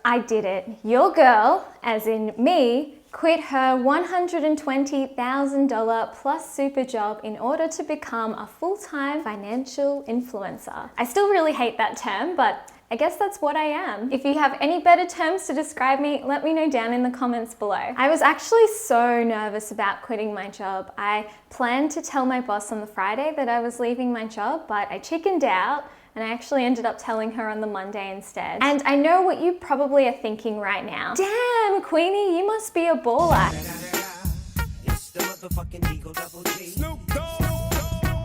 I did it. Your girl, as in me, quit her $120,000 plus super job in order to become a full-time financial influencer. I still really hate that term, but I guess that's what I am. If you have any better terms to describe me, let me know down in the comments below. I was actually so nervous about quitting my job. I planned to tell my boss on the Friday that I was leaving my job, but I chickened out and I actually ended up telling her on the Monday instead. And I know what you probably are thinking right now. Damn, Queenie, you must be a baller.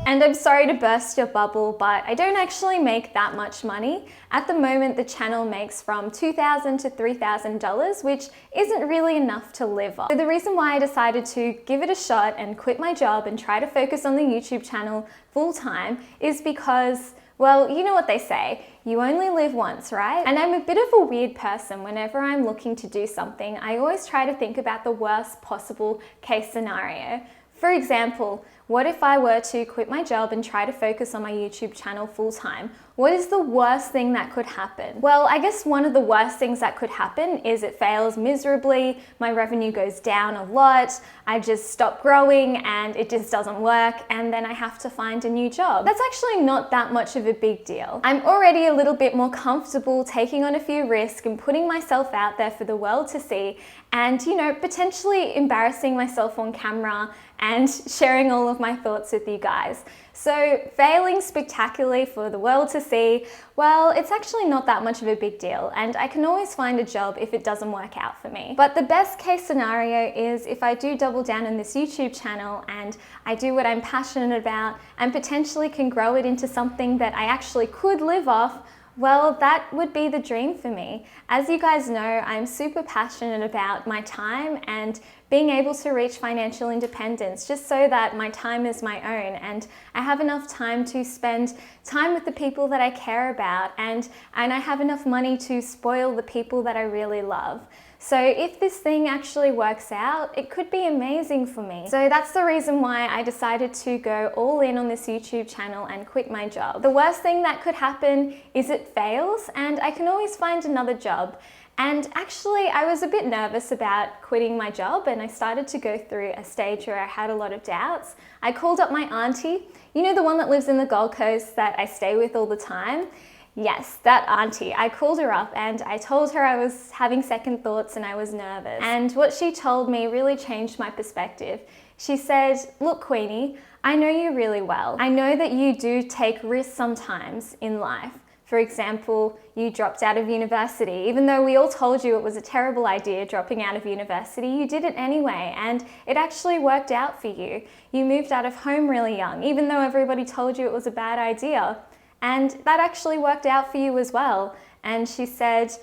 And I'm sorry to burst your bubble, but I don't actually make that much money. At the moment, the channel makes from $2,000 to $3,000, which isn't really enough to live on. So the reason why I decided to give it a shot and quit my job and try to focus on the YouTube channel full time is because, well, you know what they say, you only live once, right? And I'm a bit of a weird person. Whenever I'm looking to do something, I always try to think about the worst possible case scenario. For example, what if I were to quit my job and try to focus on my YouTube channel full time? What is the worst thing that could happen? Well, I guess one of the worst things that could happen is it fails miserably, my revenue goes down a lot, I just stop growing and it just doesn't work, and then I have to find a new job. That's actually not that much of a big deal. I'm already a little bit more comfortable taking on a few risks and putting myself out there for the world to see and, you know, potentially embarrassing myself on camera and sharing all of my thoughts with you guys. So failing spectacularly for the world to see, well, it's actually not that much of a big deal, and I can always find a job if it doesn't work out for me. But the best case scenario is if I do double down on this YouTube channel and I do what I'm passionate about and potentially can grow it into something that I actually could live off. Well, that would be the dream for me. As you guys know, I'm super passionate about my time and being able to reach financial independence just so that my time is my own and I have enough time to spend time with the people that I care about and I have enough money to spoil the people that I really love. So if this thing actually works out, it could be amazing for me. So that's the reason why I decided to go all in on this YouTube channel and quit my job. The worst thing that could happen is it fails and I can always find another job. And actually, I was a bit nervous about quitting my job and I started to go through a stage where I had a lot of doubts. I called up my auntie, you know, the one that lives in the Gold Coast that I stay with all the time? Yes, that auntie. I called her up and I told her I was having second thoughts and I was nervous. And what she told me really changed my perspective. She said, look, Queenie, I know you really well. I know that you do take risks sometimes in life. For example, you dropped out of university. Even though we all told you it was a terrible idea dropping out of university, you did it anyway, and it actually worked out for you. You moved out of home really young, even though everybody told you it was a bad idea. And that actually worked out for you as well. And she said,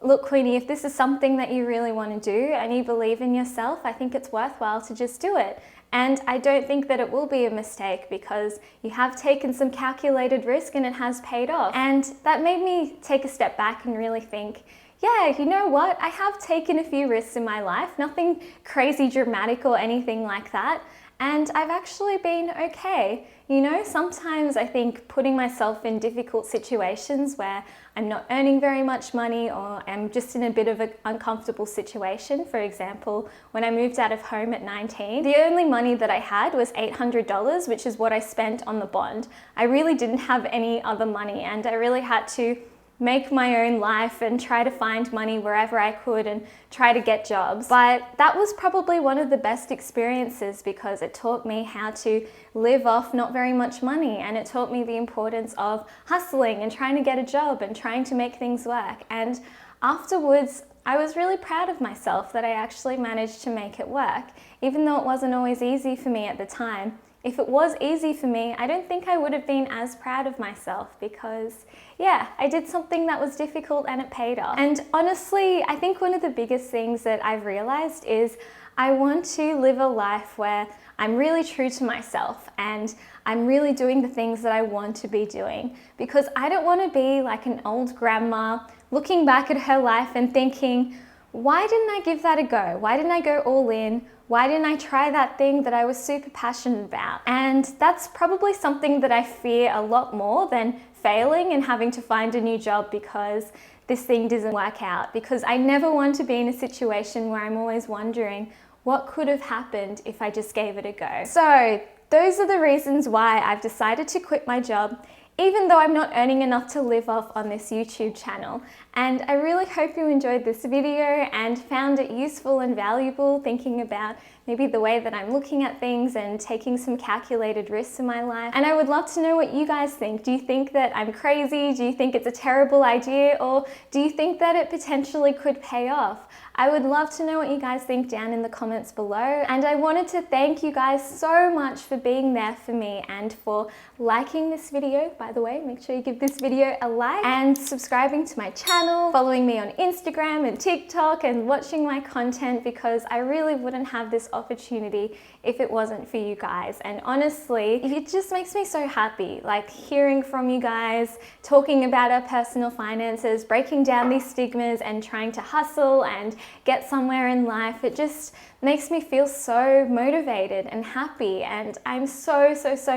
look, Queenie, if this is something that you really want to do and you believe in yourself, I think it's worthwhile to just do it. And I don't think that it will be a mistake because you have taken some calculated risk and it has paid off. And that made me take a step back and really think, yeah, you know what? I have taken a few risks in my life, nothing crazy dramatic or anything like that. And I've actually been okay. You know, sometimes I think putting myself in difficult situations where I'm not earning very much money or I'm just in a bit of an uncomfortable situation. For example, when I moved out of home at 19, the only money that I had was $800, which is what I spent on the bond. I really didn't have any other money and I really had to make my own life and try to find money wherever I could and try to get jobs. But that was probably one of the best experiences because it taught me how to live off not very much money, and it taught me the importance of hustling and trying to get a job and trying to make things work. And afterwards, I was really proud of myself that I actually managed to make it work, even though it wasn't always easy for me at the time. If it was easy for me, I don't think I would have been as proud of myself because, yeah, I did something that was difficult and it paid off. And honestly, I think one of the biggest things that I've realized is I want to live a life where I'm really true to myself and I'm really doing the things that I want to be doing, because I don't want to be like an old grandma looking back at her life and thinking, why didn't I give that a go? Why didn't I go all in? Why didn't I try that thing that I was super passionate about? And that's probably something that I fear a lot more than failing and having to find a new job, because this thing doesn't work out, because I never want to be in a situation where I'm always wondering what could have happened if I just gave it a go. So those are the reasons why I've decided to quit my job, even though I'm not earning enough to live off on this YouTube channel. And I really hope you enjoyed this video and found it useful and valuable, thinking about maybe the way that I'm looking at things and taking some calculated risks in my life. And I would love to know what you guys think. Do you think that I'm crazy? Do you think it's a terrible idea? Or do you think that it potentially could pay off? I would love to know what you guys think down in the comments below. And I wanted to thank you guys so much for being there for me and for liking this video. By the way, make sure you give this video a like and subscribing to my channel, following me on Instagram and TikTok and watching my content, because I really wouldn't have this opportunity if it wasn't for you guys. And honestly, it just makes me so happy, like hearing from you guys, talking about our personal finances, breaking down these stigmas and trying to hustle and get somewhere in life. It just makes me feel so motivated and happy, and I'm so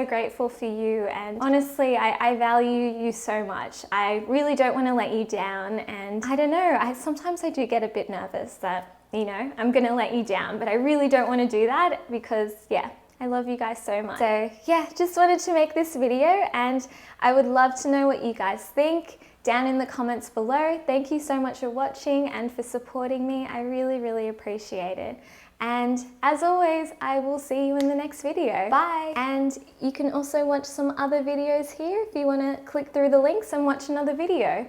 grateful for you. And honestly, I value you so much. I really don't want to let you down, and I don't know, sometimes I do get a bit nervous that, you know, I'm gonna let you down, but I really don't want to do that, because yeah, I love you guys so much. So yeah, just wanted to make this video, and I would love to know what you guys think down in the comments below. Thank you so much for watching and for supporting me. I really appreciate it. And as always, I will see you in the next video. Bye! And you can also watch some other videos here if you want to click through the links and watch another video.